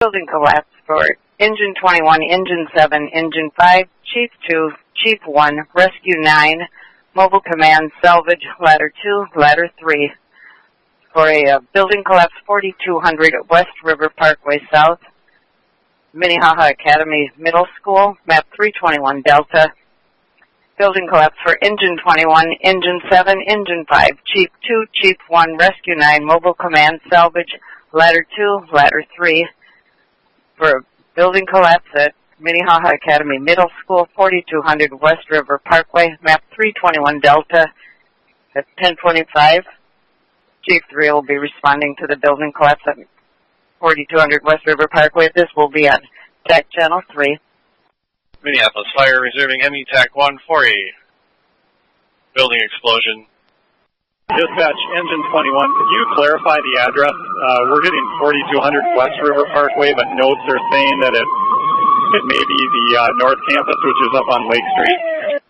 building collapse for Engine 21, Engine 7, Engine 5, Chief 2, Chief 1, Rescue 9, Mobile Command, Salvage, Ladder 2, Ladder 3. For a building collapse 4200 West River Parkway South, Minnehaha Academy Middle School, map 321 Delta. Building collapse for Engine 21, Engine 7, Engine 5, Chief 2, Chief 1, Rescue 9, Mobile Command, Salvage, Ladder 2, Ladder 3. For a building collapse at Minnehaha Academy Middle School, 4200 West River Parkway, map 321 Delta at 10:25. Chief 3 will be responding to the building collapse at 4200 West River Parkway. This will be on TAC Channel 3. Minneapolis Fire resuming ME TAC 1 for a building explosion. Dispatch, Engine 21, could you clarify the address? We're getting 4200 West River Parkway, but notes are saying that it may be the North Campus, which is up on Lake Street.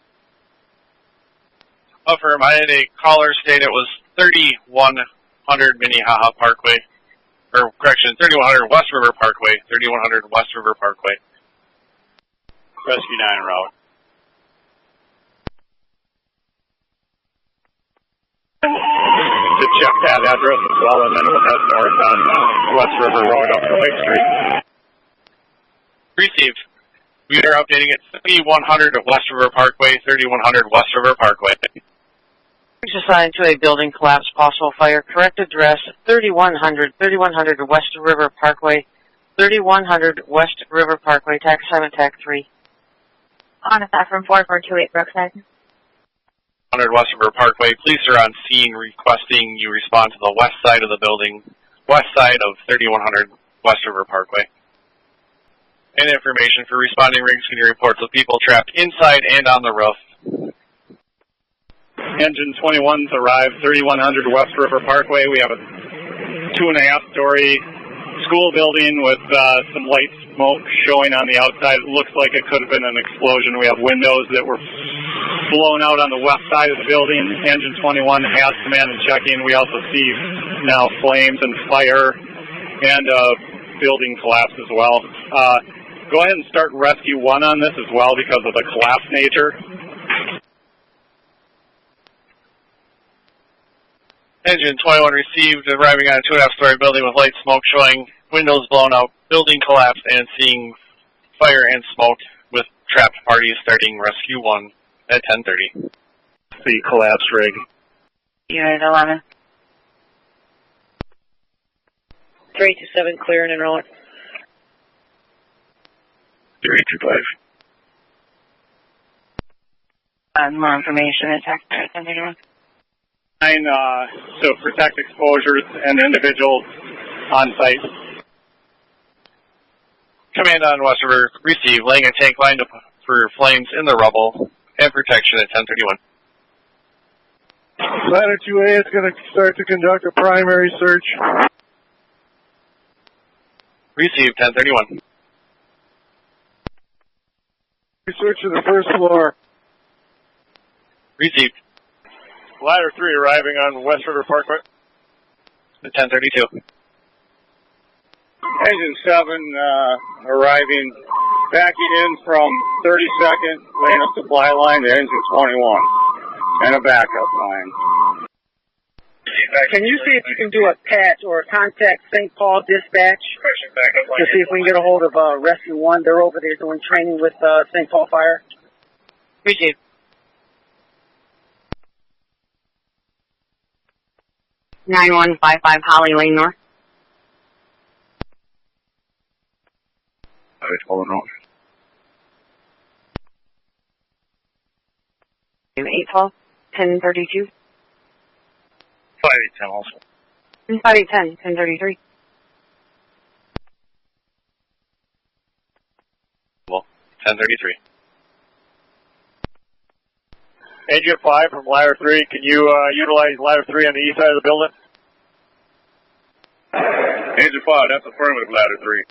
Affirm, I had a caller state it was 3100 Minnehaha Parkway, or correction, 3100 West River Parkway, 3100 West River Parkway. Rescue 9 route. To check that address as well, and then we'll head north on West River Road up to Lake Street. Received. We are updating it 3100 West River Parkway, 3100 West River Parkway. Assigned to a building collapse, possible fire. Correct address 3100 West River Parkway, 3100 West River Parkway, TAC 7, TAC 3. On a from 4428 Brookside. 100 West River Parkway. Police are on scene requesting you respond to the west side of the building, west side of 3100 West River Parkway. And information for responding rigs, can you report to people trapped inside and on the roof? Engine 21's arrived 3100 West River Parkway. We have a 2.5-story school building with some light smoke showing on the outside. It looks like it could have been an explosion. We have windows that were blown out on the west side of the building. Engine 21 has command and check-in. We also see now flames and fire and building collapse as well. Go ahead and start Rescue 1 on this as well because of the collapse nature. Engine 21 received, arriving on a 2.5-story building with light smoke showing windows blown out, building collapsed, and seeing fire and smoke with trapped parties starting Rescue 1 at 10:30. The collapse rig. Unit 11. 327, clear and enroll it. 325. More information at TAC 10:31. So protect exposures and individuals on site. Command on West River, receive, laying a tank line for flames in the rubble and protection at 10:31. Ladder 2A is going to start to conduct a primary search. Receive, 10:31. Search of the first floor. Received. Ladder 3 arriving on West River Parkway. At 10:32. Engine 7 arriving, backing in from 32nd, laying a supply line to Engine 21, and a backup line. Can you see if you can do a patch or contact St. Paul Dispatch to see if we can get a hold of Rescue 1? They're over there doing training with St. Paul Fire. Appreciate it. 9155 Holly Lane North. Hold on. 812 1032. 5810 also. 5810 1033. Well, 10:33. Engine 5 from Ladder 3, can you utilize Ladder 3 on the east side of the building? Engine 5, that's affirmative, Ladder 3.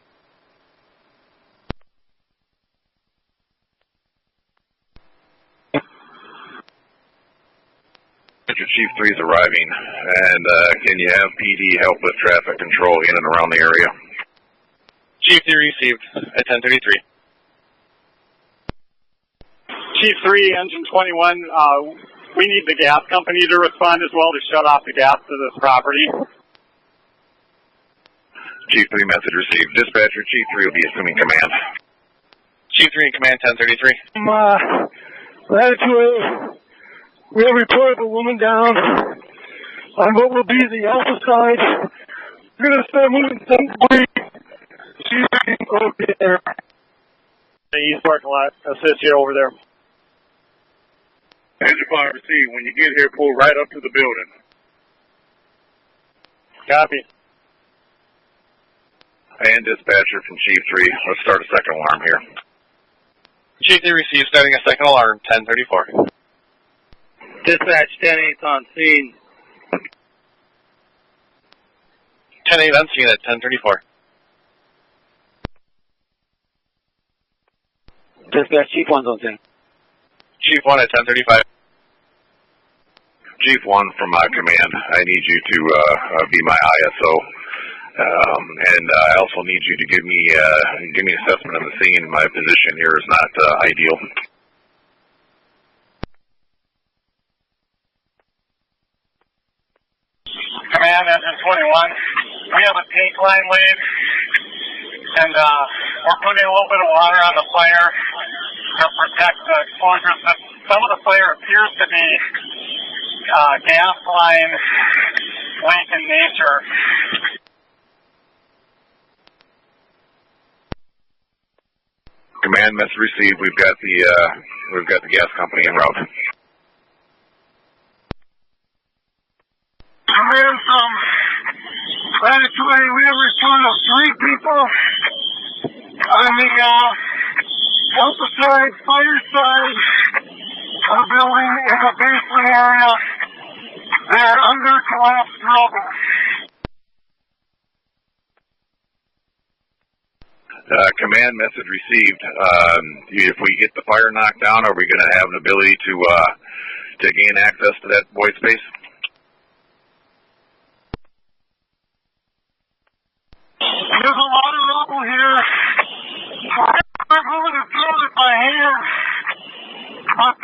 Chief 3 is arriving, and can you have PD help with traffic control in and around the area? Chief 3 received at 10:33. Chief 3, Engine 21, we need the gas company to respond as well to shut off the gas to this property. Chief 3, message received. Dispatcher, Chief 3 will be assuming command. Chief 3 in command, 10:33. Latitude, we have reported a woman down on what will be the alpha side. We're going to start moving some way. She's over there. The east parking lot, assist you over there. Engine 5 received. When you get here, pull right up to the building. Copy. And dispatcher from Chief 3, let's start a second alarm here. Chief 3 received, starting a second alarm, 10:34. Dispatch 10-8 on scene. 10-8 on scene at 10:34. Dispatch Chief 1's on scene. Chief 1 at 10:35. Chief 1 from command, I need you to be my ISO. And I also need you to give me assessment of the scene. My position here is not ideal. Command, Engine 21, we have a tank line laid, and we're putting a little bit of water on the fire to protect the exposure. Some of the fire appears to be gas line leak in nature. Command, message received. We've got the gas company en route. Command from Latitude, we have a report of 3 people on the alpha side, fire side of the building in the basement area. They're under collapsed rubble. Command, message received. If we get the fire knocked down, are we going to have an ability to gain access to that void space? There's a lot of rubble here. I'm moving to build it by hand. But,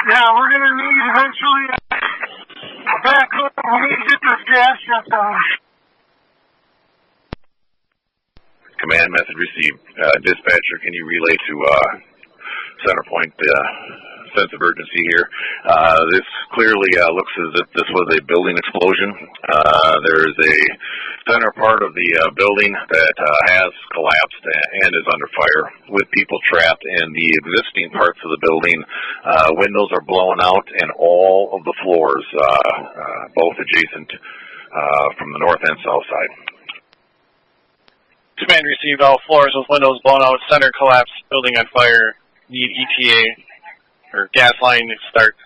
yeah, we're going to need eventually a backup. We need to get this gas shut down. Command, message received. Dispatcher, can you relay to center point sense of urgency here? This clearly looks as if this was a building explosion. There is a center part of the building that has collapsed and is under fire with people trapped in the existing parts of the building. Windows are blown out and all of the floors, both adjacent from the north and south side. Command received, all floors with windows blown out, center collapse, building on fire, need ETA, or gas line to start,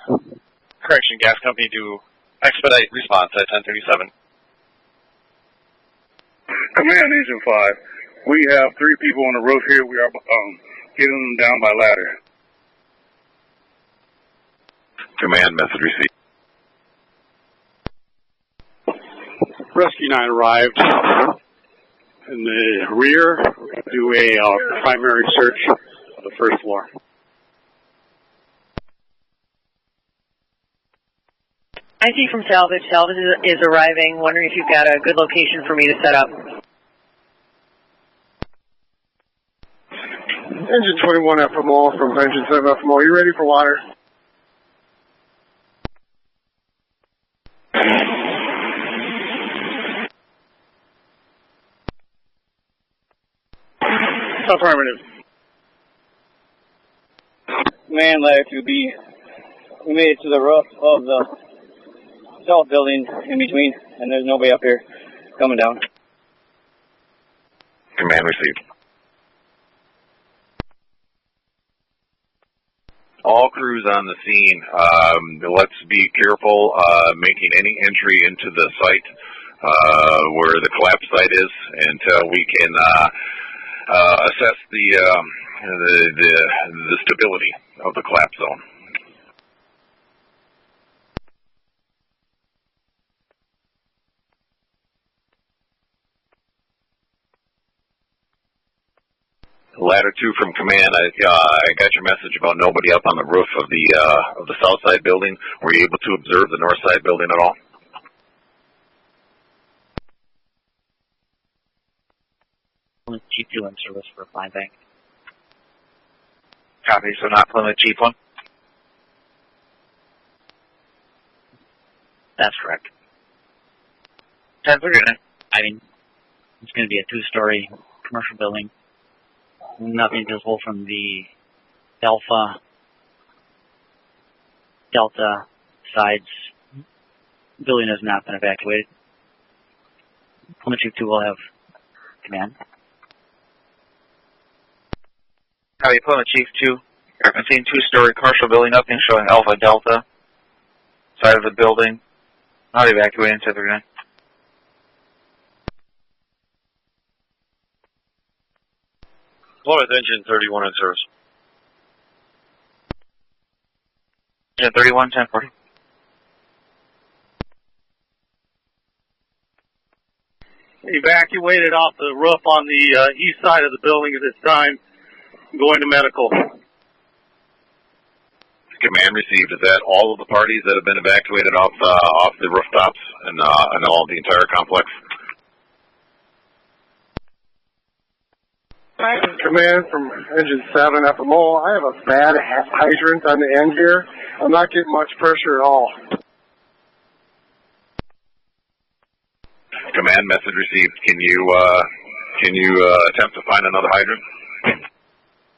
correction, gas company to expedite response at 10:37. Command, Engine 5. We have 3 people on the roof here. We are getting them down by ladder. Command, message received. Rescue 9 arrived. In the rear, we're going to do a primary search of the first floor. IT from Salvage. Salvage is arriving. Wondering if you've got a good location for me to set up. Engine 21 FMO from Engine 7 FMO. You ready for water? Affirmative. Man, Latitude B. We made it to the roof of the south building in between, and there's nobody up here coming down. Command received. All crews on the scene, let's be careful making any entry into the site where the collapse site is until we can assess the stability of the collapse zone. Ladder 2 from command. I got your message about nobody up on the roof of the south side building. Were you able to observe the north side building at all? Chief 2 in service for Flying Bank. Copy, so not Plymouth Chief 1? That's correct. 10-3. I mean, it's going to be a 2-story commercial building. Nothing visible from the Delta sides. Building has not been evacuated. Plymouth Chief 2 will have command. Copy, Plymouth Chief 2. I've seen 2-story commercial building, nothing showing Alpha Delta side of the building. Not evacuating, 10-3. Plymouth Engine 31 in service. Engine 31, 10-4. Evacuated off the roof on the east side of the building at this time. Going to medical. Command received. Is that all of the parties that have been evacuated off the rooftops and all the entire complex? Command from Engine 7 FMO. I have a bad hydrant on the end here. I'm not getting much pressure at all. Command message received. Can you attempt to find another hydrant?